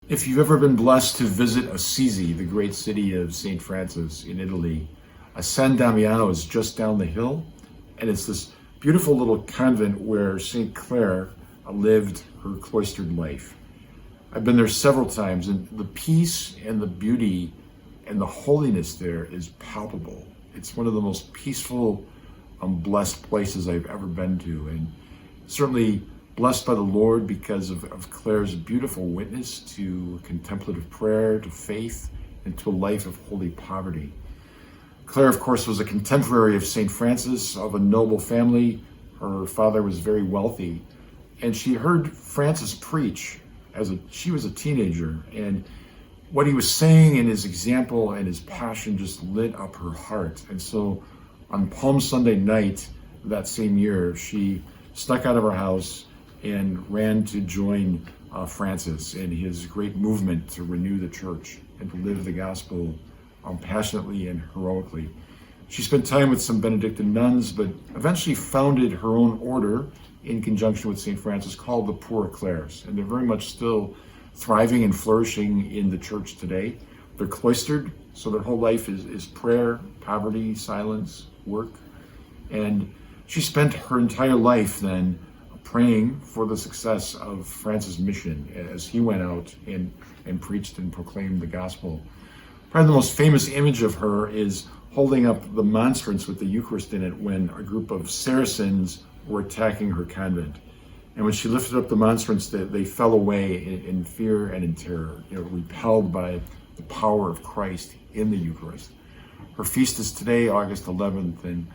If you've ever been blessed to visit Assisi, the great city of St. Francis in Italy, San Damiano is just down the hill, and it's this beautiful little convent where St. Clare lived her cloistered life. I've been there several times, and the peace and the beauty and the holiness there is palpable. It's one of the most peaceful, blessed places I've ever been to, and certainly blessed by the Lord because of Clare's beautiful witness to contemplative prayer, to faith, and to a life of holy poverty. Clare, of course, was a contemporary of St. Francis, of a noble family. Her father was very wealthy, and she heard Francis preach she was a teenager, and what he was saying and his example and his passion just lit up her heart. And so on Palm Sunday night that same year, she snuck out of her house and ran to join Francis in his great movement to renew the church and to live the gospel passionately and heroically. She spent time with some Benedictine nuns, but eventually founded her own order in conjunction with St. Francis called the Poor Clares, and they're very much still thriving and flourishing in the church today. They're cloistered, so their whole life is prayer, poverty, silence, work. And she spent her entire life then praying for the success of Francis' mission as he went out and preached and proclaimed the gospel. Probably the most famous image of her is holding up the monstrance with the Eucharist in it when a group of Saracens were attacking her convent. And when she lifted up the monstrance, they fell away in fear and in terror, repelled by the power of Christ in the Eucharist. Her feast is today, August 11th, and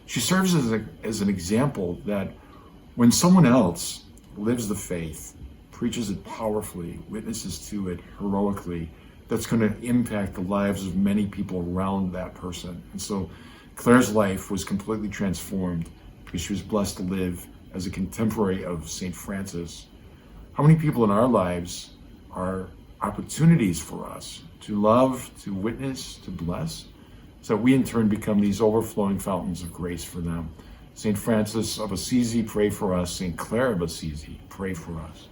she serves as an example that when someone else lives the faith, preaches it powerfully, witnesses to it heroically, that's going to impact the lives of many people around that person. And so Clare's life was completely transformed because she was blessed to live as a contemporary of St. Francis. How many people in our lives are opportunities for us to love, to witness, to bless, so we in turn become these overflowing fountains of grace for them? St. Francis of Assisi, pray for us. St. Clare of Assisi, pray for us.